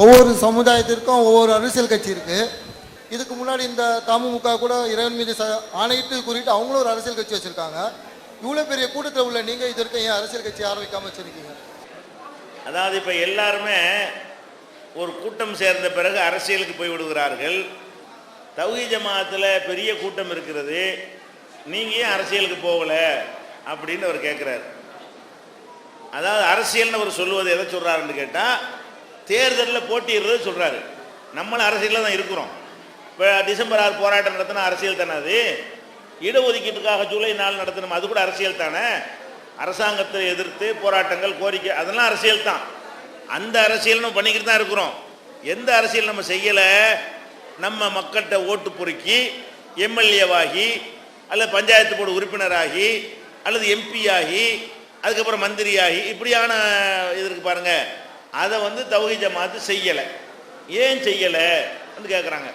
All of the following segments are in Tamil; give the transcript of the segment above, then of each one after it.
ஒவ்வொரு சமுதாயத்திற்கும் ஒவ்வொரு அரசியல் கட்சி இருக்குது. இதுக்கு முன்னாடி இந்த தமுக கூட இறைவன் மீது ஆணையிட்டு குறித்து அவங்களும் ஒரு அரசியல் கட்சி வச்சுருக்காங்க. இவ்வளோ பெரிய கூட்டத்தில் உள்ள நீங்கள் இது வரைக்கும் ஏன் அரசியல் கட்சி ஆரம்பிக்காமல் வச்சுருக்கீங்க? அதாவது இப்போ எல்லாருமே ஒரு கூட்டம் சேர்ந்த பிறகு அரசியலுக்கு போய் விடுகிறார்கள். தௌஹீத் ஜமாத்தில் பெரிய கூட்டம் இருக்கிறது, நீங்கள் ஏன் அரசியலுக்கு போகலை அப்படின்னு அவர் கேட்குறாரு. அதாவது அரசியல்னு அவர் சொல்லுவது எதை சொல்கிறாருன்னு கேட்டால், தேர்தலில் போட்டிடுறது சொல்கிறாரு. நம்மளும் அரசியலில் தான் இருக்கிறோம். இப்போ டிசம்பர் 6 போராட்டம் நடத்தினா அரசியல் தானே அது. இடஒதுக்கீட்டுக்காக ஜூலை 4 நடத்தணும், அது கூட அரசியல் தானே. அரசாங்கத்தை எதிர்த்து போராட்டங்கள், கோரிக்கை, அதெல்லாம் அரசியல் தான். அந்த அரசியல் நம்ம பண்ணிக்கிட்டு தான் இருக்கிறோம். எந்த அரசியல் நம்ம செய்யலை? நம்ம மக்கள்கிட்ட ஓட்டு பொறுக்கி எம்எல்ஏவாகி அல்லது பஞ்சாயத்து போர்டு உறுப்பினராகி அல்லது எம்பி ஆகி அதுக்கப்புறம் மந்திரியாகி இப்படியான இதற்கு பாருங்கள், அதை தௌஹீத் ஜமாத் செய்யலை. ஏன் செய்யலை கேட்குறாங்க.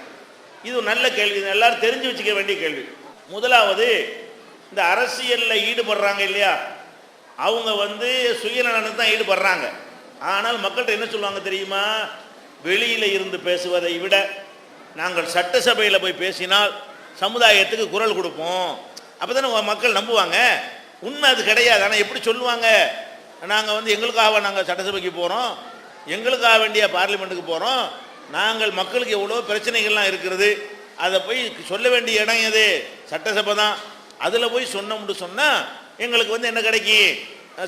இது ஒரு நல்ல கேள்வி, எல்லாரும் தெரிஞ்சு வச்சுக்க வேண்டிய கேள்வி. முதலாவது, இந்த அரசியலில் ஈடுபடுறாங்க இல்லையா, அவங்க சுயநலனுக்கு தான் ஈடுபடுறாங்க. ஆனால் மக்கள்கிட்ட என்ன சொல்லுவாங்க தெரியுமா? வெளியில் இருந்து பேசுவதை விட நாங்கள் சட்டசபையில் போய் பேசினால் சமுதாயத்துக்கு குரல் கொடுப்போம், அப்போ தானே மக்கள் நம்புவாங்க. உண்மை அது கிடையாது. ஆனால் எப்படி சொல்லுவாங்க? நாங்கள் எங்களுக்காக நாங்கள் சட்டசபைக்கு போகிறோம், எங்களுக்காக வேண்டிய பார்லிமெண்ட்டுக்கு போகிறோம், நாங்கள் மக்களுக்கு எவ்வளோ பிரச்சனைகள்லாம் இருக்கிறது, அதை போய் சொல்ல வேண்டிய இடம் எது? சட்டசபை தான். அதில் போய் சொன்னோம்னு சொன்னால் எங்களுக்கு என்ன கிடைக்கும்?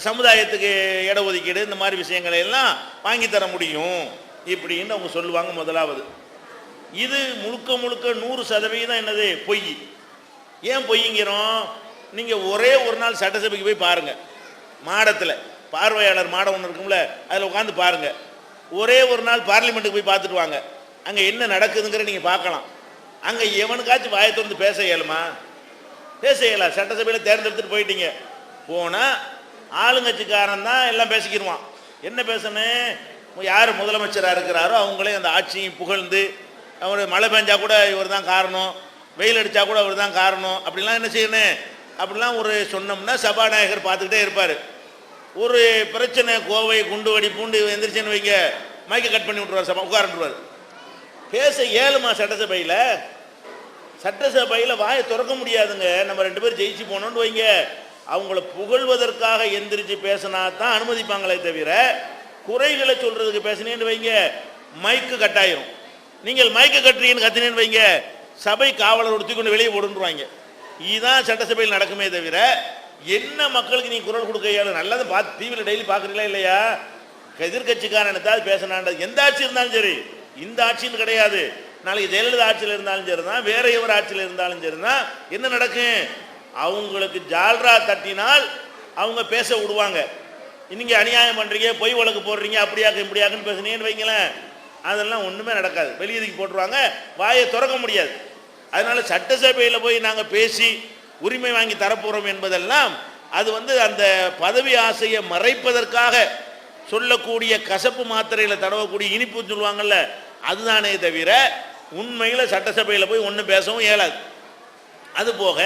சமுதாயத்துக்கு இடஒதுக்கீடு, இந்த மாதிரி விஷயங்களை எல்லாம் வாங்கி தர முடியும் இப்படின்னு அவங்க சொல்லுவாங்க. முதலாவது, இது முழுக்க முழுக்க 100% என்னது? பொய். ஏன் பொய்ங்கிறோம்? நீங்கள் ஒரே ஒரு நாள் சட்டசபைக்கு போய் பாருங்கள். மாடத்தில் பார்வையாளர் மாடம் ஒன்று இருக்கும்ல, அதில் உட்காந்து பாருங்கள். ஒரே ஒரு நாள் பார்லிமெண்ட்டுக்கு போய் பார்த்துட்டு வாங்க. அங்கே என்ன நடக்குதுங்கிற நீங்கள் பார்க்கலாம். அங்கே எவனுக்காச்சும் வாயை திறந்து பேச இயலுமா? பேச இயலா. சட்டசபையில் தேர்ந்தெடுத்துட்டு போயிட்டீங்க, போனால் ஆளுங்கட்சிக்காரன் தான் எல்லாம் பேசிக்கிடுவான். என்ன பேசணும்? யார் முதலமைச்சராக இருக்கிறாரோ அவங்களே அந்த ஆட்சியும் புகழ்ந்து, அவர் மழை பெஞ்சா கூட இவர் தான் காரணம், வெயில் அடித்தா கூட அவர் தான் காரணம், அப்படிலாம் என்ன செய்யணும்? அப்படிலாம் ஒரு சொன்னோம்னா சபாநாயகர் பார்த்துக்கிட்டே இருப்பார். ஒரு பிரச்சனை, கோவை குண்டு வெடி பூண்டு எந்திரிச்சேன்னு வைங்க, மைக்கை கட் பண்ணி விட்ருவார், சபா உட்காரன்றுவார். பேச ஏழுமா சட்டசபையில்? சட்டசபையில் வாயை திறக்க முடியாதுங்க. நம்ம 2 பேர் ஜெயிச்சு போனோன்னு வைங்க, அவங்கள புகழ்வதற்காக எந்திரிச்சு பேசினா தான் அனுமதிப்பாங்களே தவிர, குறைகளை சொல்கிறதுக்கு பேசினேன்னு வைங்க, மைக்கு கட்டாயிரும். நீங்கள் மைக்கு கட்டுறீங்கன்னு கத்தினேன்னு வைங்க, சபை காவலர் ஒருத்தி கொண்டு வெளியே போடுன்றாங்க. இதுதான் சட்டசபையில் நடக்குமே தவிர, என்ன மக்களுக்கு நீ குரல் கொடுக்க இயலும்? நல்லது பார்த்து டிவியில் டெய்லி பார்க்குறீங்களா இல்லையா? எதிர்கட்சிக்காரன் என்னத்தாவது பேசினான்றது எந்த ஆட்சி இருந்தாலும் சரி, இந்த ஆட்சின்னு கிடையாது, நாளைக்கு ஜெயலலிதா ஆட்சியில் இருந்தாலும் சரி தான், வேற எவர் ஆட்சியில் இருந்தாலும் சரி தான், என்ன நடக்கும்? அவங்களுக்கு ஜால்ரா தட்டினால் அவங்க பேச விடுவாங்க. நீங்கள் அநியாயம் பண்ணுறீங்க, பொய் வழக்கு போடுறீங்க, அப்படியாக்கு இப்படியாக்குன்னு பேசுனீங்கன்னு வைங்களேன், அதெல்லாம் ஒன்றுமே நடக்காது, வெளியேறி போட்டுருவாங்க, வாயை திறக்க முடியாது. அதனால சட்டசபையில் போய் நாங்கள் பேசி உரிமை வாங்கி தரப்போகிறோம் என்பதெல்லாம் அது அந்த பதவி ஆசையை மறைப்பதற்காக சொல்லக்கூடிய கசப்பு மாத்திரையில் தடவக்கூடிய இனிப்பு சொல்லுவாங்கல்ல, அதுதானே தவிர உண்மையில் சட்டசபையில் போய் ஒன்றும் பேசவும் இயலாது. அதுபோக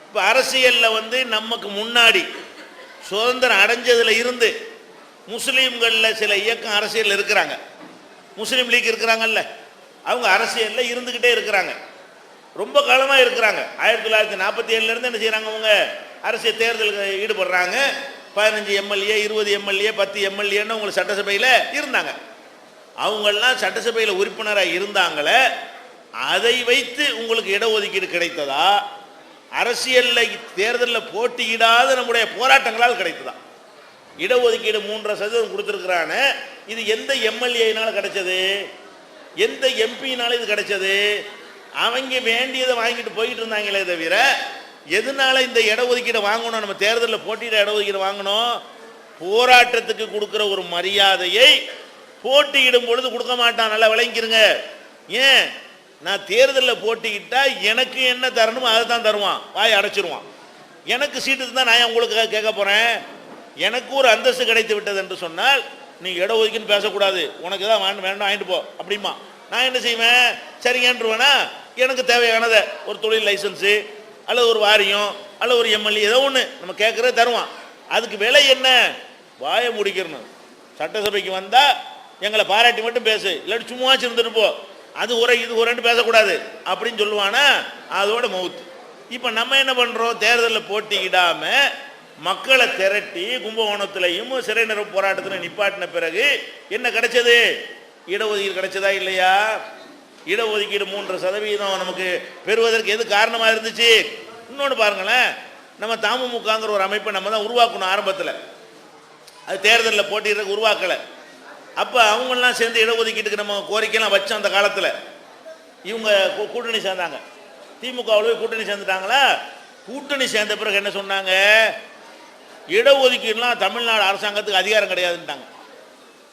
இப்போ அரசியலில் நமக்கு முன்னாடி சுதந்திரம் அடைஞ்சதில் இருந்து முஸ்லீம்களில் சில இயக்கம் அரசியலில் இருக்கிறாங்க. முஸ்லீம் லீக் இருக்கிறாங்கல்ல, அவங்க அரசியலில் இருந்துக்கிட்டே இருக்கிறாங்க, ரொம்ப காலமாக இருக்கிறாங்க. 1947 என்ன செய்கிறாங்க? அவங்க அரசியல் தேர்தலுக்கு ஈடுபடுறாங்க. 15 எம்எல்ஏ, 20 எம்எல்ஏ, 10 எம்எல்ஏன்னு அவங்க சட்டசபையில் இருந்தாங்க. அவங்கெல்லாம் சட்டசபையில் உறுப்பினராக இருந்தாங்களே, அதை வைத்து உங்களுக்கு இடஒதுக்கீடு கிடைத்ததா? அரசியலில் தேர்தலில் போட்டியிடாத நம்முடைய போராட்டங்களால் கிடைத்ததா? இடஒதுக்கீடு 3% கொடுத்துருக்குறான, இது எந்த எம்எல்ஏனால கிடைச்சது? எந்த எம்பினால இது கிடைச்சது? அவங்க வேண்டியதை வாங்கிட்டு போயிட்டு இருந்தாங்களே தவிர, எதனால இந்த இடஒதுக்கீடை வாங்கணும்? நம்ம தேர்தலில் போட்டியிட இடஒதுக்கீடு வாங்கணும், போராட்டத்துக்கு கொடுக்குற ஒரு மரியாதையை போட்டியிடும் பொழுது கொடுக்க மாட்டான். நல்லா விளங்கிருங்க. ஏன்? நான் தேர்தலில் போட்டிக்கிட்டா எனக்கு என்ன தரணுமோ அதை தான் தருவான், வாயை அடைச்சிருவான். எனக்கு சீட்டு தான் நான் உங்களுக்கு கேட்க போகிறேன். எனக்கு ஒரு அந்தஸ்து கிடைத்து விட்டது என்று சொன்னால் நீ இடஒதுக்கீடு பேசக்கூடாது, உனக்கு தான் வேண்டாம் வாங்கிட்டு போ அப்படிமா. நான் என்ன செய்வேன்? சரிங்கன்றுவேனா? எனக்கு தேவையானதை ஒரு தொழில் லைசன்ஸு அல்லது ஒரு வாரியம் அல்லது ஒரு எம்எல்ஏ ஏதோ ஒன்று நம்ம கேட்குறத தருவான். அதுக்கு விலை என்ன? வாயை முடிக்கிறணும். சட்டசபைக்கு வந்தால் எங்களை பாராட்டி மட்டும் பேசு, இல்லாட்டி சும்மா இருந்துட்டு போ, அது உரை இது உரைன்னு பேசக்கூடாது அப்படின்னு சொல்லுவானா, அதோட மவுத்து. இப்போ நம்ம என்ன பண்ணுறோம், தேர்தலில் போட்டியிடாம மக்களை திரட்டி கும்பகோணத்திலையும் சிறை நிரப்பு போராட்டத்தில் நிப்பாட்டின பிறகு என்ன கிடைச்சது? இடஒதுக்கீடு கிடைச்சதா இல்லையா? இடஒதுக்கீடு 3% நமக்கு பெறுவதற்கு எது காரணமாக இருந்துச்சு? இன்னொன்று பாருங்களேன், நம்ம தமுமுகங்கிற ஒரு அமைப்பை நம்ம தான் உருவாக்கணும் ஆரம்பத்தில், அது தேர்தலில் போட்டியிடறதுக்கு உருவாக்கலை. அப்போ அவங்கெல்லாம் சேர்ந்து இடஒதுக்கீட்டுக்கு நம்ம கோரிக்கைலாம் வச்சோம். அந்த காலத்தில் இவங்க கூட்டணி சேர்ந்தாங்க, திமுகவில் கூட்டணி சேர்ந்துட்டாங்களா? கூட்டணி சேர்ந்த பிறகு என்ன சொன்னாங்க, இடஒதுக்கீடுலாம் தமிழ்நாடு அரசாங்கத்துக்கு அதிகாரம் கிடையாதுன்ட்டாங்க.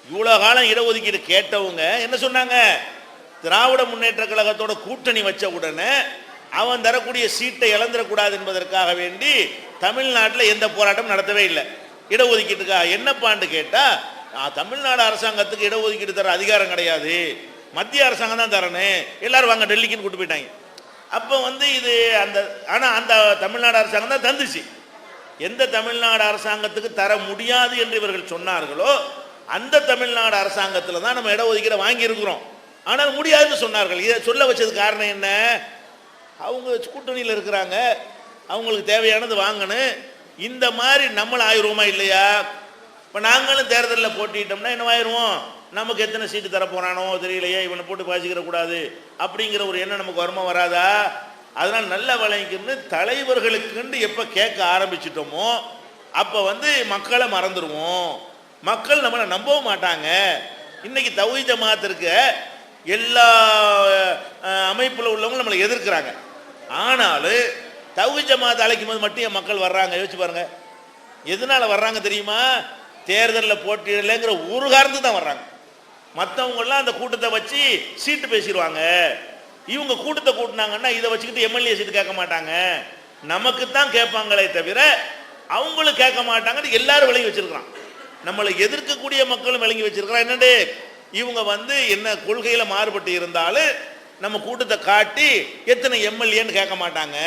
இவ்வளோ காலம் இடஒதுக்கீடு கேட்டவங்க என்ன சொன்னாங்க, திராவிட முன்னேற்ற கழகத்தோட கூட்டணி வச்ச உடனே அவன் தரக்கூடிய சீட்டை இழந்துடக்கூடாது என்பதற்காக வேண்டி தமிழ்நாட்டில் எந்த போராட்டம் நடத்தவே இல்லை இடஒதுக்கீட்டுக்காக. என்னப்பான்னு கேட்டால், தமிழ்நாடு அரசாங்கத்துக்கு இடஒதுக்கீடு தர அதிகாரம் கிடையாது, மத்திய அரசாங்கம் தான் தரணும், எல்லாரும் வாங்க டெல்லிக்குன்னு கூட்டு போயிட்டாங்க. அப்போ இது அந்த ஆனால் அந்த தமிழ்நாடு அரசாங்கம் தான் தந்துச்சு. எந்த தமிழ்நாடு அரசாங்கத்துக்கு தர முடியாது என்று இவர்கள் சொன்னார்களோ அந்த தமிழ்நாடு அரசாங்கத்தில் தான் நம்ம இடஒதுக்கீடை வாங்கியிருக்கிறோம். ஆனால் முடியாதுன்னு சொன்னார்கள். இதை சொல்ல வச்சது காரணம் என்ன, அவங்க கூட்டணியில் இருக்கிறாங்க, அவங்களுக்கு தேவையானது வாங்கணும். இந்த மாதிரி நம்மளும் ஆயிடுவோமா இல்லையா? இப்போ நாங்களும் தேர்தலில் போட்டிட்டோம்னா என்னவாயிருவோம், நமக்கு எத்தனை சீட்டு தர போறானோ தெரியலையே, இவனை போட்டு பாசிக்கிற கூடாது அப்படிங்கிற ஒரு எண்ணம் நமக்கு வருமா வராதா? அதனால் நல்ல விளைக்குன்னு தலைவர்களுக்குன்னு எப்போ கேட்க ஆரம்பிச்சிட்டோமோ அப்போ மக்களை மறந்துடுவோம், மக்கள் நம்மளை நம்பவும் மாட்டாங்க. இன்னைக்கு தௌஹீத் ஜமாத் இருக்க எல்லா அமைப்பில் உள்ளவங்களும் நம்மளை எதிர்க்கிறாங்க. ஆனாலும் தௌஹீத் ஜமாத் அழைக்கும் போது மட்டும் என் மக்கள் வர்றாங்க. யோசிச்சு பாருங்க, எதனால வர்றாங்க தெரியுமா? தேர்தலில் போட்டியிடலைங்கிற ஒரு காரணத்துக்கு தான் வர்றாங்க. மற்றவங்கெல்லாம் அந்த கூட்டத்தை வச்சு சீட்டு பேசிடுவாங்க. இவங்க கூட்டத்தை கூட்டினாங்கன்னா இதை வச்சுக்கிட்டு எம்எல்ஏ சீட்டு கேட்க மாட்டாங்க, நமக்கு தான் கேட்பாங்களே தவிர அவங்களும் கேட்க மாட்டாங்கன்னு எல்லாரும் விளங்கி வச்சிருக்கிறான். நம்மளை எதிர்க்கக்கூடிய மக்களும் விளங்கி வச்சிருக்கிறான். என்னண்டு இவங்க என்ன கொள்கையில் மாறுபட்டு இருந்தாலும் நம்ம கூட்டத்தை காட்டி எத்தனை எம்எல்ஏன்னு கேட்க மாட்டாங்க,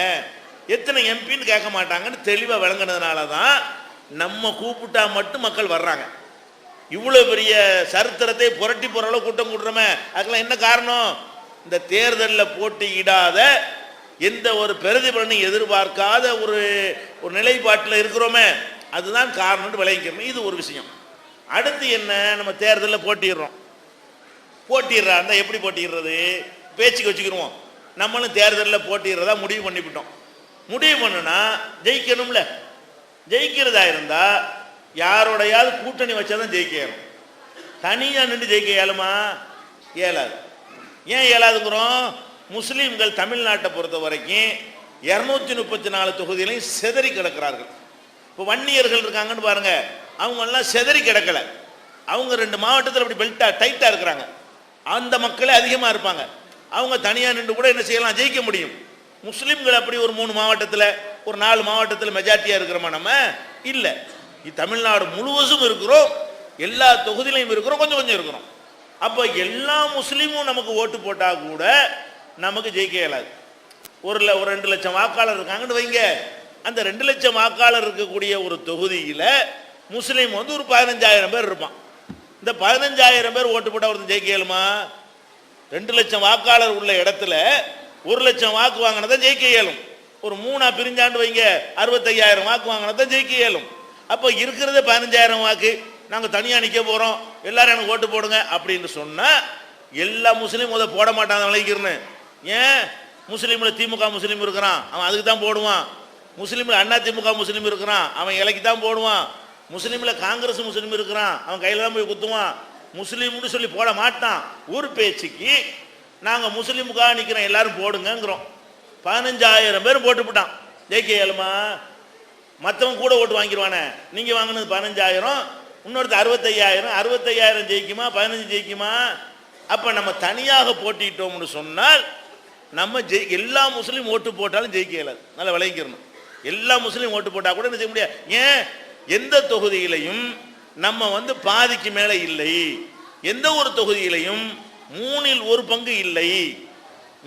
எத்தனை எம்பின்னு கேட்க மாட்டாங்கன்னு தெளிவாக விளங்கினதுனால தான் நம்ம கூப்பிட்டா மட்டும் மக்கள் வர்றாங்க. இவ்வளோ பெரிய சரித்திரத்தை புரட்டி போகிற அளவு கூட்டம் கூட்டுறோமே, அதுக்கெல்லாம் என்ன காரணம்? இந்த தேர்தலில் போட்டியிடாத எந்த ஒரு பிரதிபலனையும் எதிர்பார்க்காத ஒரு நிலைப்பாட்டில் இருக்கிறோமே, அதுதான் காரணம்னு விளைவிக்கிறோம். இது ஒரு விஷயம். அடுத்து என்ன, நம்ம தேர்தலில் போட்டிடுறோம். போட்டிடுறா இருந்தால் எப்படி போட்டிடுறது? பேச்சுக்கு வச்சுக்கிடுவோம். நம்மளும் தேர்தலில் போட்டிடுறதா முடிவு பண்ணிவிட்டோம். முடிவு பண்ணுனா ஜெயிக்கணும்ல. ஜெயிக்கிறதா இருந்தால் யாரோடையாவது கூட்டணி வச்சாதான் ஜெயிக்கணும். தனியாக நின்று ஜெயிக்க இயலுமா? இயலாது. ஏன் இயலாதுங்கிறோம்? முஸ்லீம்கள் தமிழ்நாட்டை பொறுத்த வரைக்கும் 234 தொகுதியிலையும் செதறி கிடக்கிறார்கள். இப்போ வன்னியர்கள் இருக்காங்கன்னு பாருங்க, அவங்க எல்லாம் செதறி கிடக்கல. அவங்க 2 மாவட்டத்தில் அப்படி டைட்டாக இருக்கிறாங்க. அந்த மக்களே அதிகமாக இருப்பாங்க. அவங்க தனியாக நின்று கூட என்ன செய்யலாம், ஜெயிக்க முடியும். முஸ்லீம்கள் அப்படி ஒரு 3 மாவட்டத்தில் ஒரு 4 மாவட்டத்தில் மெஜாரிட்டியாக இருக்கிறோமா? நம்ம இல்லை. தமிழ்நாடு முழுவதும் இருக்கிறோம், எல்லா தொகுதியிலையும் இருக்கிறோம், கொஞ்சம் கொஞ்சம் இருக்கிறோம். அப்போ எல்லா முஸ்லீமும் நமக்கு ஓட்டு போட்டால் கூட நமக்கு ஜெயிக்க இயலாது. ஒரு 2 லட்சம் வாக்காளர் இருக்காங்கன்னு வைங்க, அந்த 2 லட்சம் வாக்காளர் இருக்கக்கூடிய ஒரு தொகுதியில் முஸ்லீம் ஒரு 15,000 பேர் இருப்பான். இந்த 15,000 பேர் ஓட்டு போட்டால் ஒருத்தன் ஜெயிக்க இயலுமா? 2 லட்சம் வாக்காளர் உள்ள இடத்துல 1 லட்சம் வாக்கு வாங்கினதான் ஜெயிக்க இயலும். ஒரு 3 பிரிஞ்சாண்டு வைங்க, 65,000 வாக்கு வாங்கினதான் ஜெயிக்க இயலும். அப்போ இருக்கிறதே 15,000 வாக்கு, நாங்கள் தனியாக நிற்க போகிறோம், எல்லாரும் எனக்கு ஓட்டு போடுங்க அப்படின்னு சொன்னால் எல்லா முஸ்லீம் அதை போட மாட்டாங்க விளைக்கிறன்னு. ஏன்? முஸ்லீமில் திமுக முஸ்லீம் இருக்கிறான், அவன் அதுக்கு தான் போடுவான். முஸ்லீமில் அண்ணா திமுக முஸ்லீம் இருக்கிறான், அவன் இலைக்கு தான் போடுவான். முஸ்லீமில் காங்கிரஸ் முஸ்லீம் இருக்கிறான், அவன் கையில் தான் போய் குத்துவான். முஸ்லீம்னு சொல்லி போட மாட்டான். ஒரு பேச்சுக்கு நாங்கள் முஸ்லீமுக்காக நிற்கிறோம், எல்லாரும் போடுங்கிறோம். 15,000 பேர் போட்டு போட்டான், ஜெயிக்க இயலுமா? மற்றவங்க கூட ஓட்டு வாங்கிடுவானே. நீங்கள் வாங்கினது 15,000, இன்னொருத்த 65,000, 65,000 ஜெயிக்குமா? 15 ஜெயிக்குமா? அப்போ நம்ம தனியாக போட்டிட்டோம்னு சொன்னால் நம்ம எல்லா முஸ்லீம் ஓட்டு போட்டாலும் ஜெயிக்க இயலாது. நல்லா விளைவிக்கிறணும். எல்லா முஸ்லீம் ஓட்டு போட்டால் கூட என்ன செய்ய முடியாது. ஏன்? எந்த தொகுதியிலையும் நம்ம பாதிக்கு மேலே இல்லை. எந்த ஒரு தொகுதியிலையும் 3இல் 1 பங்கு இல்லை.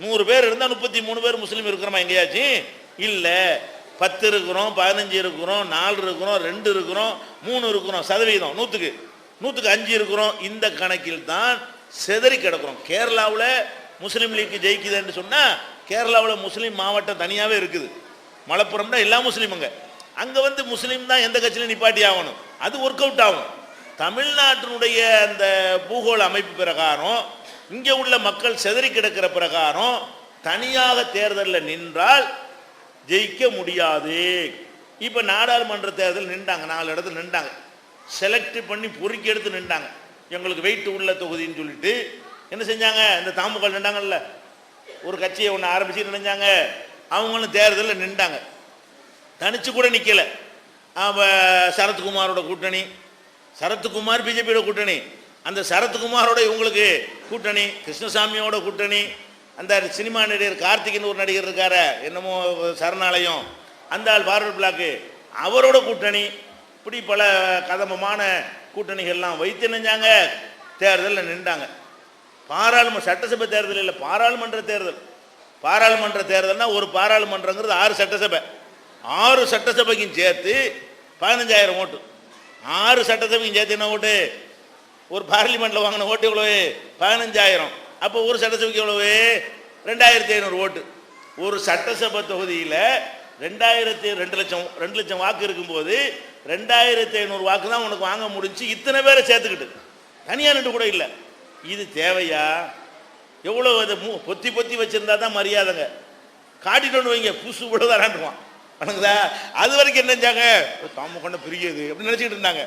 100 பேர் இருந்தால் 33 பேர் முஸ்லீம் இருக்கிறோமா எங்கேயாச்சும்? இல்லை. 10 இருக்கிறோம், 15 இருக்கிறோம், 4 இருக்கிறோம், 2 இருக்கிறோம், 3 இருக்கிறோம். சதவீதம் 100க்கு 100க்கு 5 இருக்கிறோம். இந்த கணக்கில் தான் செதறி கிடக்கிறோம். கேரளாவில் முஸ்லீம் லீக் ஜெயிக்குதுன்னு சொன்னால் கேரளாவில் முஸ்லீம் மாவட்டம் தனியாகவே இருக்குது. மலப்புரம்னா எல்லா முஸ்லீமுங்க. அங்கே வந்து முஸ்லீம் தான் எந்த கட்சியிலும் நிப்பாட்டி ஆகணும். அது ஒர்க் அவுட் ஆகும். தமிழ்நாட்டினுடைய அந்த பூகோள அமைப்பு பிரகாரம் இங்கே உள்ள மக்கள் செதறி கிடக்கிற பிரகாரம் தனியாக தேர்தலில் நின்றால் ஜெயிக்க முடியாது. இப்போ நாடாளுமன்ற தேர்தல் நின்றாங்க, 4 இடத்துல நின்றாங்க. செலக்ட் பண்ணி பொறுக்கி எடுத்து நின்றாங்க. எங்களுக்கு வெயிட் உள்ள தொகுதின்னு சொல்லிட்டு என்ன செஞ்சாங்க, இந்த தாமுக நின்றாங்கல்ல, ஒரு கட்சியை ஒன்று ஆரம்பிச்சு நினைஞ்சாங்க. அவங்களும் தேர்தலில் நின்றாங்க. தனிச்சு கூட நிற்கலை. சரத்குமாரோட கூட்டணி, சரத்குமார் பிஜேபியோட கூட்டணி, அந்த சரத்குமாரோட இவங்களுக்கு கூட்டணி, கிருஷ்ணசாமியோட கூட்டணி, அந்த சினிமா நடிகர் கார்த்திக்னு ஒரு நடிகர் இருக்காரு, என்னமோ சரணாலயம், அந்த ஆள் பார்வர்ட் பிளாக்கு, அவரோட கூட்டணி, இப்படி பல கதம்பமான கூட்டணிகள்லாம் வைத்து நினைஞ்சாங்க. தேர்தலில் நின்றாங்க. பாராளுமன்ற சட்டசபை தேர்தல் இல்லை, பாராளுமன்ற தேர்தல். பாராளுமன்ற தேர்தல்னா ஒரு பாராளுமன்றங்கிறது 6 சட்டசபை. 6 சட்டசபைக்கும் சேர்த்து 15,000 ஓட்டு. 6 சட்டசபைக்கும் சேர்த்து என்ன ஓட்டு? ஒரு பார்லிமெண்ட்டில் வாங்கின ஓட்டு எவ்வளவு? 15,000. அப்போ ஒரு சட்டசபைக்கு எவ்வளவு? 2,500 ஓட்டு. ஒரு சட்டசபை தொகுதியில் 2 லட்சம் வாக்கு இருக்கும்போது 2,500 வாக்கு தான் உனக்கு வாங்க முடிஞ்சு. இத்தனை பேரை சேர்த்துக்கிட்டு தனியாக நின்று கூட இல்லை. இது தேவையா? எவ்வளோ அதை பொத்தி பொத்தி வச்சுருந்தா தான் மரியாதைங்க. காட்டிட்டு வைங்க, புதுசு கூட தரான்டுவான் வணங்குதா. அது வரைக்கும் என்ன செஞ்சாங்க, தாம கொண்ட பெரியது அப்படின்னு நினச்சிக்கிட்டு இருந்தாங்க.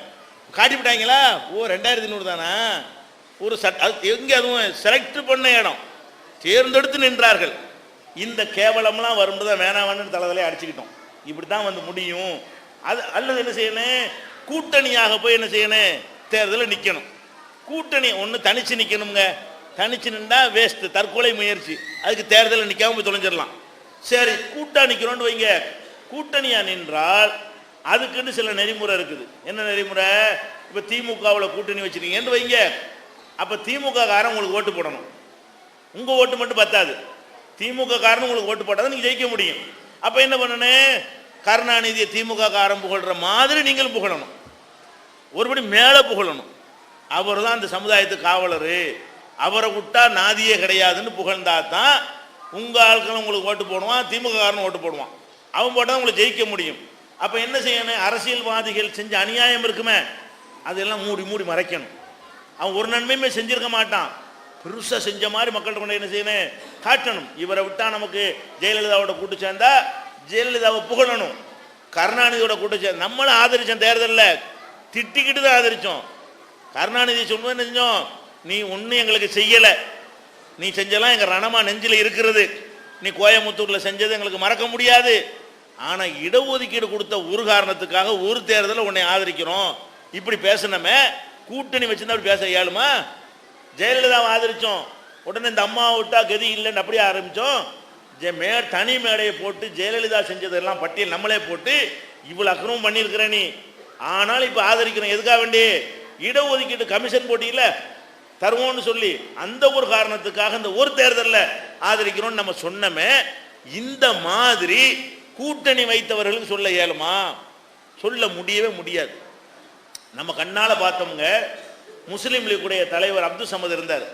காட்டி விட்டாங்களா? ஓ 2,500 தானே. ஒரு அது எங்கே, அதுவும் செலக்ட் பண்ண இடம், தேர்ந்தெடுத்து நின்றார்கள். இந்த கேவலம்லாம் வரும்போது தான் வேணாம் தலைதலையை அடிச்சுக்கிட்டோம். இப்படி தான் வந்து முடியும். அது அல்லது என்ன செய்யணும், கூட்டணியாக போய் என்ன செய்யணும், தேர்தலில் நிற்கணும். கூட்டணி ஒன்று தனிச்சு நிற்கணுங்க. தனிச்சு நின்றா வேஸ்ட்டு, தற்கொலை முயற்சி. அதுக்கு தேர்தலில் நிற்காம போய் தொலைஞ்சிடலாம். சரி, கூட்டா நிற்கிறோன்னு வைங்க. கூட்டணியாக நின்றால் அதுக்குன்னு சில நெறிமுறை இருக்குது. என்ன நெறிமுறை? இப்போ திமுகவில் கூட்டணி வச்சுருக்கீங்கன்னு வைங்க. அப்போ திமுக காரன் உங்களுக்கு ஓட்டு போடணும். உங்கள் ஓட்டு மட்டும் பத்தாது, திமுக காரன் உங்களுக்கு ஓட்டு போட்டால் தான் நீங்கள் ஜெயிக்க முடியும். அப்போ என்ன பண்ணணும், கருணாநிதியை திமுக காரன் புகழ்கிற மாதிரி நீங்களும் புகழணும். ஒருபடி மேலே புகழணும். அவர் தான் அந்த சமுதாயத்துக்கு காவலர், அவரை விட்டா நாதியே கிடையாதுன்னு புகழ்ந்தா தான் உங்கள் ஆட்களும் உங்களுக்கு ஓட்டு போடுவான், திமுக காரன் ஓட்டு போடுவான். அவன் போட்டால் உங்களை ஜெயிக்க முடியும். அப்போ என்ன செய்யணும், அரசியல்வாதிகள் செஞ்ச அநியாயம் இருக்குமே அதெல்லாம் மூடி மூடி மறைக்கணும். அவன் ஒரு நன்மையுமே செஞ்சிருக்க மாட்டான், பெருசாக செஞ்ச மாதிரி மக்கள்கிட்ட கொண்டு என்ன செய்யணும், காட்டணும். இவரை விட்டா நமக்கு ஜெயலலிதாவோட கூட்டு சேர்ந்தா ஜெயலலிதாவை புகழணும். கருணாநிதியோட கூட்டு சேர்ந்து நம்மளும் ஆதரித்தோம். தேர்தலில் திட்டிக்கிட்டு தான் ஆதரித்தோம். கருணாநிதி சொல்லுவோம், என்ன செஞ்சோம், நீ ஒன்றும் எங்களுக்கு செய்யலை, நீ செஞ்சலாம் எங்கள் ரணமாக நெஞ்சில் இருக்கிறது, நீ கோயம்புத்தூரில் செஞ்சது எங்களுக்கு மறக்க முடியாது. ஆனால் இடஒதுக்கீடு கொடுத்த ஒரு காரணத்துக்காக ஒரு தேர்தலில் உன்னை ஆதரிக்கிறோம். இப்படி பேசணுமே, கூட்டணி வச்சுருந்தா அப்படி பேச இயலுமா? ஜெயலலிதாவை ஆதரித்தோம், உடனே இந்த அம்மாவை விட்டா கதி இல்லைன்னு அப்படியே ஆரம்பித்தோம். தனி மேடையை போட்டு ஜெயலலிதா செஞ்சதெல்லாம் பட்டியல் நம்மளே போட்டு இவ்வளோ அக்கிரமம் பண்ணியிருக்கிற நீ, ஆனால் இப்போ ஆதரிக்கிறோம். எதுக்காக வேண்டி? இடஒதுக்கீடு கமிஷன் போட்டியில் தருவோம்னு சொல்லி அந்த ஒரு காரணத்துக்காக இந்த ஒரு தேர்தலில் ஆதரிக்கிறோம்னு நம்ம சொன்னமே. இந்த மாதிரி கூட்டணி வைத்தவர்களுக்கு சொல்ல இயலுமா? சொல்ல முடியவே முடியாது. நம்ம கண்ணால் பார்த்தோம்ங்க. முஸ்லீம் லீக்குடைய தலைவர் அப்துல் சமத் இருந்தார்.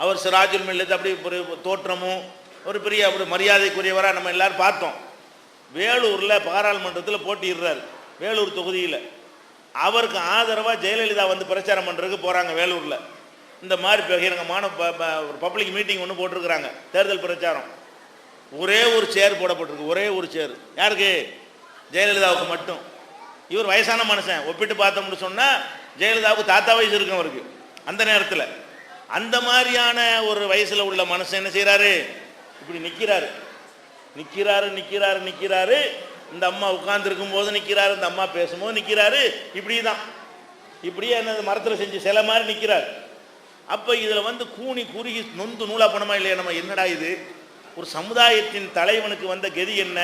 அவர் சிராஜுல் மில்லத் அப்படி ஒரு தோற்றமும் ஒரு பெரிய அப்படி மரியாதைக்குரியவராக நம்ம எல்லாரும் பார்த்தோம். வேலூரில் பாராளுமன்றத்தில் போட்டியிடுறார். வேலூர் தொகுதியில் அவருக்கு ஆதரவாக ஜெயலலிதா வந்து பிரச்சாரம் பண்ணுறதுக்கு போகிறாங்க. வேலூரில் இந்த மாதிரி பகிரங்கமான ஒரு பப்ளிக் மீட்டிங் ஒன்று போட்டிருக்கிறாங்க. தேர்தல் பிரச்சாரம். ஒரே ஒரு சேர் போடப்பட்டிருக்கு, ஒரே ஒரு சேர். யாருக்கு? ஜெயலலிதாவுக்கு மட்டும். இவர் வயசான மனுஷன், ஒப்பிட்டு பார்த்தோம்னு சொன்னால் ஜெயலலிதாவுக்கு தாத்தா வயசு இருக்கும் அவருக்கு. அந்த நேரத்தில் அந்த மாதிரியான ஒரு வயசில் உள்ள மனுஷன் என்ன செய்கிறாரு, இப்படி நிற்கிறாரு நிற்கிறாரு நிற்கிறாரு நிற்கிறாரு. இந்த அம்மா உட்கார்ந்துருக்கும் போது நிற்கிறாரு, இந்த அம்மா பேசும்போது நிற்கிறாரு. இப்படி தான், இப்படியே என்ன மரத்தில் செஞ்சு சில மாதிரி நிற்கிறார். அப்போ இதில் வந்து கூனி குறுகி நொந்து நூலா பணமா இல்லையா? நம்ம என்னடா இது, ஒரு சமுதாயத்தின் தலைவனுக்கு வந்த கதி என்ன?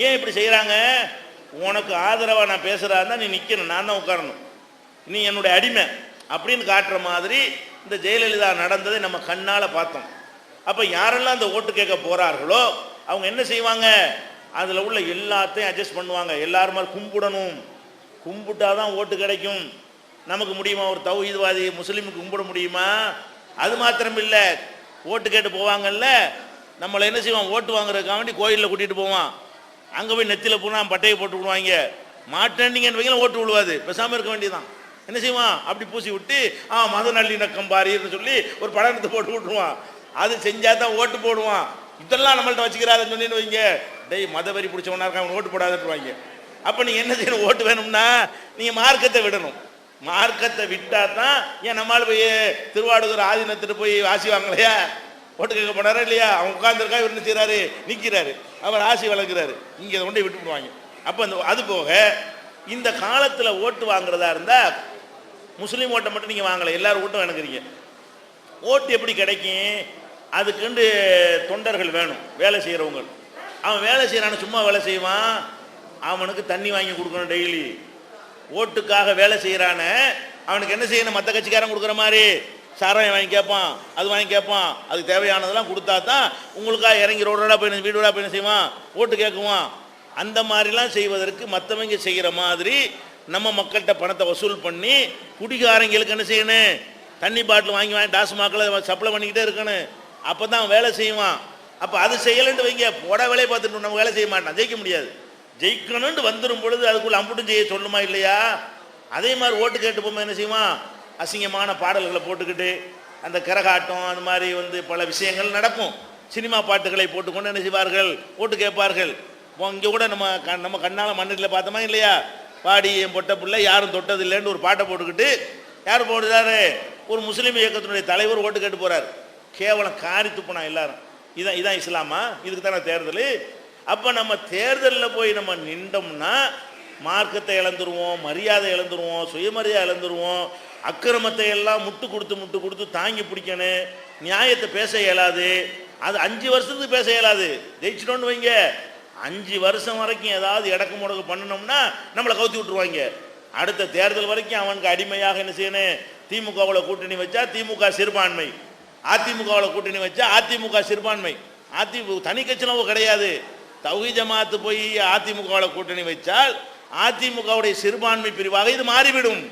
ஏன் இப்படி செய்கிறாங்க? உனக்கு ஆதரவாக நான் பேசுகிறாருன்னா நீ நிற்கணும், நான் தான் உட்காரணும், நீ என்னுடைய அடிமை அப்படின்னு காட்டுற மாதிரி இந்த ஜெயலலிதா நடந்ததை நம்ம கண்ணால் பார்த்தோம். அப்போ யாரெல்லாம் அந்த ஓட்டு கேட்க போகிறார்களோ அவங்க என்ன செய்வாங்க, அதில் உள்ள எல்லாத்தையும் அட்ஜஸ்ட் பண்ணுவாங்க. எல்லாருமே கும்பிடணும், கும்பிட்டா தான் ஓட்டு கிடைக்கும். நமக்கு முடியுமா? ஒரு தௌஹீத்வாதி முஸ்லீமுக்கு கும்பிட முடியுமா? அது மாத்திரம் இல்லை, ஓட்டு கேட்டு போவாங்கல்ல, நம்மளை என்ன செய்வான், ஓட்டு வாங்குறதுக்காக வேண்டி கோயிலில் கூட்டிகிட்டு போவான். அங்கே போய் நெத்தியில் போனால் பட்டையை போட்டு விடுவாங்க. மாட்டேன்டிங்கன்னு வைங்கள ஓட்டு விழுவாது, பேசாமல் இருக்க வேண்டியதான். என்ன செய்வான், அப்படி பூசி விட்டு மத நல்லிணக்கம் பாரின்னு சொல்லி ஒரு படத்தை போட்டு விட்டுருவான். அது செஞ்சால் தான் ஓட்டு போடுவான். இதெல்லாம் நம்மள்ட்ட வச்சுக்கிறாருன்னு சொன்னீங்கன்னு வைங்க, டேய் மதவரி பிடிச்சவனா இருக்க, அவன் ஓட்டு போடாதுன்னுவாங்க. அப்போ நீங்கள் என்ன செய்யணும், ஓட்டு வேணும்னா நீங்கள் மார்க்கத்தை விடணும். மார்க்கத்தை விட்டா தான். ஏன் நம்மளால் போய் திருவாடுதுறை ஆதீனத்துட்டு போய் ஆசி வாங்கலையா? ஓட்டு கேட்க போனாரா இல்லையா? அவன் உட்காந்துருக்கா, இவர் என்ன செய்கிறாரு, நிற்கிறாரு, அவர் ஆசி வளர்க்குறாரு. இங்கே கொண்டு விட்டு விடுவாங்க. அப்போ அது போக இந்த காலத்தில் ஓட்டு வாங்குறதா இருந்தால் முஸ்லீம் ஓட்டை மட்டும் நீங்கள் வாங்கலை, எல்லாரும் ஓட்டும் வேணுங்கிறீங்க. ஓட்டு எப்படி கிடைக்கும்? அதுக்குண்டு தொண்டர்கள் வேணும், வேலை செய்கிறவங்க. அவன் வேலை செய்கிறான்னு சும்மா வேலை செய்வான், அவனுக்கு தண்ணி வாங்கி கொடுக்கணும் டெய்லி. ஓட்டுக்காக வேலை செய்கிறான அவனுக்கு என்ன செய்யணும், மற்ற கட்சிக்காரன் கொடுக்குற மாதிரி சாராயம் வாங்கி கேட்பான், அது வாங்கி கேட்பான். அதுக்கு தேவையானதெல்லாம் கொடுத்தா தான் உங்களுக்காக இறங்கி ரோடோட போய் வீடோட போய் என்ன செய்வான், ஓட்டு கேட்குவான். அந்த மாதிரிலாம் செய்வதற்கு மற்றவங்க செய்கிற மாதிரி நம்ம மக்கள்கிட்ட பணத்தை வசூல் பண்ணி குடிகாரங்களுக்கு என்ன செய்யணும், தண்ணி பாட்டில் வாங்கி டாஸ்மாக்கில் சப்ளை பண்ணிக்கிட்டே இருக்கணும். அப்போ தான் வேலை செய்வான். அப்போ அது செய்யலைன்ட்டு வைங்க, போட வேலையை பார்த்துட்டு நம்ம வேலை செய்ய மாட்டான், ஜெயிக்க முடியாது. ஜெயிக்கணும்னு வந்துடும் பொழுது அதுக்குள்ள அம்புட்டும் செய்ய சொல்லுமா இல்லையா? அதே மாதிரி ஓட்டு கேட்டு போகும்போது என்ன செய்வான், அசிங்கமான பாடல்களை போட்டுக்கிட்டு அந்த கரகாட்டம் அந்த மாதிரி பல விஷயங்கள் நடக்கும். சினிமா பாட்டுகளை போட்டுக்கொண்டு என்ன செய்வார்கள், ஓட்டு கேட்பார்கள். இங்கே கூட நம்ம கண்ணால் மண்ணில் பார்த்தோமா இல்லையா, பாடி என் பொட்ட பிள்ளை யாரும் தொட்டது இல்லைன்னு ஒரு பாட்டை போட்டுக்கிட்டு யார் போடுறாரு, ஒரு முஸ்லீம் இயக்கத்தினுடைய தலைவர் ஓட்டு கேட்டு போகிறார். கேவலம் காரி துப்புனா எல்லாரும். இதான் இஸ்லாமா? இதுக்கு தானே தேர்தல். அப்போ நம்ம தேர்தலில் போய் நம்ம நின்றோம்னா மார்க்கத்தை இழந்துருவோம், மரியாதை இழந்துருவோம், சுயமரியாதை இழந்துருவோம். அக்கிரமத்தை எல்லாம் முட்டு கொடுத்து தாங்கி பிடிக்கணும். நியாயத்தை பேச இயலாது. அது 5 வருஷத்துக்கு பேச இயலாது. ஜெயிச்சிட்டோன்னு வைங்க, 5 வருஷம் வரைக்கும் ஏதாவது இடக்கு முடக்கு பண்ணணும்னா நம்மளை கவுத்தி விட்டுருவாங்க. அடுத்த தேர்தல் வரைக்கும் அவனுக்கு அடிமையாக என்ன செய்யணும், திமுகவில் கூட்டணி வச்சா திமுக சிறுபான்மை, அதிமுகவில் கூட்டணி வச்சா அதிமுக சிறுபான்மை. தனி கட்சியும் கிடையாது. தௌஹீத் ஜமாத் போய் அதிமுகவில் கூட்டணி வச்சால் அதிமுகவுடைய சிறுபான்மை பிரிவாக இது மாறிவிடும்.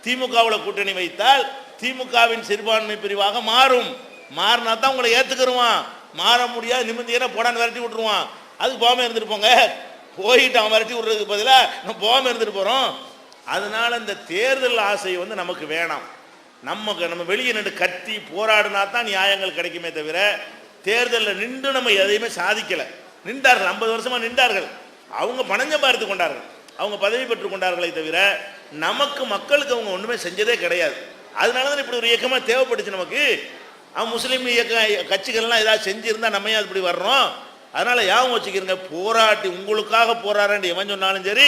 திமுகவில் கூட்டணி வைத்தால் திமுகவின் சிறுபான்மை பிரிவாக மாறும். மாறினா தான் உங்களை ஏற்றுக்கிறவான். மாற முடியாது, நிமிந்தியான போடான்னு விரட்டி விட்டுருவான். அதுக்கு போகாமல் இருந்துட்டு போங்க, போயிட்டு அவன் விரட்டி விடுறதுக்கு பதிலாக நம்ம போகாமல் இருந்துட்டு போகிறோம். அதனால இந்த தேர்தல் ஆசை நமக்கு வேணாம். நம்ம வெளியே நின்று கத்தி போராடினா தான் நியாயங்கள் கிடைக்குமே தவிர தேர்தலில் நின்று நம்ம எதையுமே சாதிக்கலை. நின்றார்கள், 50 வருஷமாக நின்றார்கள். அவங்க பணஞ்சம் பார்த்து கொண்டார்கள், அவங்க பதவி பெற்று கொண்டார்களே தவிர நமக்கு மக்களுக்கு அவங்க ஒன்றுமே செஞ்சதே கிடையாது. அதனால தான் இப்படி ஒரு இயக்கமாக தேவைப்பட்டுச்சு நமக்கு. அவன் முஸ்லீம் இயக்க கட்சிகள்லாம் ஏதாவது செஞ்சுருந்தா நம்ம ஏன் இப்படி வர்றோம்? அதனால் யாவும் வச்சுக்கிறங்க, போராட்டி உங்களுக்காக போராடுறேன் எவன் சொன்னாலும் சரி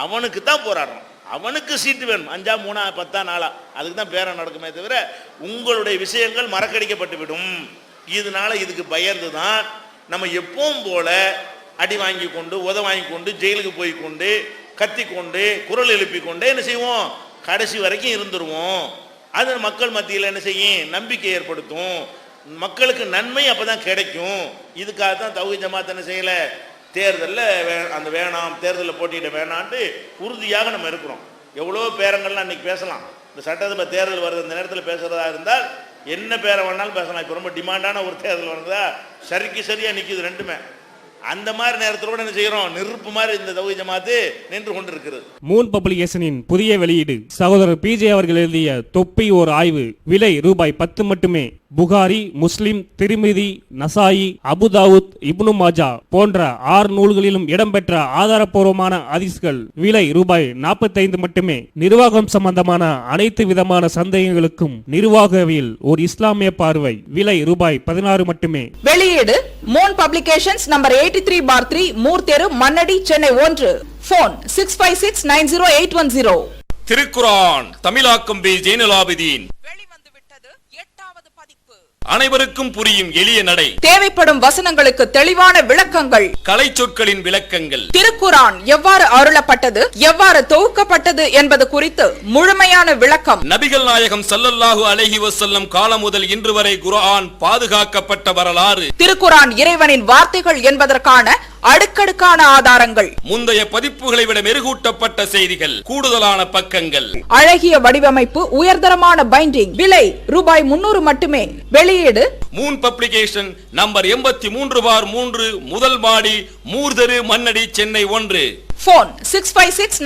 அவனுக்கு தான் போராடுறோம். அவனுக்கு சீட்டு வேணும், 5 3 10 4, அதுக்கு தான் பேரம் நடக்குமே தவிர உங்களுடைய விஷயங்கள் மறக்கடிக்கப்பட்டு விடும். இதனால இதுக்கு பயந்து தான் நம்ம எப்பவும் போல அடி வாங்கி கொண்டு உத வாங்கி கொண்டு ஜெயிலுக்கு போய் கொண்டு கத்தி கொண்டு குரல் எழுப்பி கொண்டு என்ன செய்வோம், கடைசி வரைக்கும் இருந்துருவோம். அது மக்கள் மத்தியில் என்ன செய்யும், நம்பிக்கை ஏற்படுத்தும். மக்களுக்கு நன்மை அப்பதான் கிடைக்கும். இதுக்காக தான் தௌஹீத் ஜமாத் என்ன செய்யலை, தேர்தலில் அந்த வேணாம், தேர்தலில் போட்டியிட வேணான்ட்டு உறுதியாக நம்ம இருக்கிறோம். எவ்வளோ பேரங்கள்லாம் இன்றைக்கி பேசலாம். இந்த சட்டசபை தேர்தல் வருது, இந்த நேரத்தில் பேசுகிறதா இருந்தால் என்ன பேரை வேணாலும் பேசலாம். இப்போ ரொம்ப டிமாண்டான ஒரு தேர்தல் வருதா, சரிக்கு சரியாக நிற்கிது ரெண்டுமே. அந்த மாதிரி நேரத்தோட என்ன செய்யறோம், நெருப்பு மாதிரி இந்த தௌஹீத் ஜமாத் நின்று கொண்டிருக்கிறது. மூன் பப்ளிகேஷனின் புதிய வெளியீடு. சகோதரர் பிஜே அவர்கள் எழுதிய தொப்பி ஓர் ஆய்வு. விலை ₹10 மட்டுமே. புகாரி, முஸ்லிம், திருமிதி, நசாயி, அபுதாவுத், இப்னு மாஜா போன்ற 6 நூல்களிலும் இடம்பெற்ற ஆதாரப்பூர்வமான ஹதீஸ்கள். விலை ₹45 மட்டுமே. நிர்வாகம் சம்பந்தமான அனைத்து விதமான சந்தேகங்களுக்கும் நிர்வாகவில் ஒரு இஸ்லாமிய பார்வை. விலை ₹16 மட்டுமே. வெளியீடு மூன் பப்ளிகேஷன்ஸ், நம்பர் 83/3, மூர் தெரு, மண்ணடி, சென்னை 1. போன் 65690810. திருக்குரான் தமிழாக்கம் பி ஜெய்னுலாபிதீன். வெளிவந்துவிட்டது 8வது பதிப்பு. அனைவருக்கும் புரியும் எளிய நடை. தேவைப்படும் வசனங்களுக்கு தெளிவான விளக்கங்கள். கலை சொற்களின் விளக்கங்கள். திருக்குரான் எவ்வாறு அருளப்பட்டது, எவ்வாறு தொகுக்கப்பட்டது என்பது குறித்து முழுமையான விளக்கம். நபிகள் நாயகம் ஸல்லல்லாஹு அலைஹி வஸல்லம் காலம் முதல் இன்று வரை குர்ஆன் பாதுகாக்கப்பட்ட வரலாறு. திருக்குரான் இறைவனின் வார்த்தைகள் என்பதற்கான அடுக்கடுக்கான ஆதாரங்கள், முந்தைய பதிப்புகளை விட மெருகூட்டப்பட்ட செய்திகள், கூடுதலான பக்கங்கள், அழகிய வடிவமைப்பு, உயர்தரமான பைண்டிங். விலை ரூபாய் 300 மட்டுமே. வெளியீடு மூன் பப்ளிகேஷன், நம்பர் 83/3, முதல் மாடி, மூர்தரு, மண்ணடி, சென்னை 1. போன் 656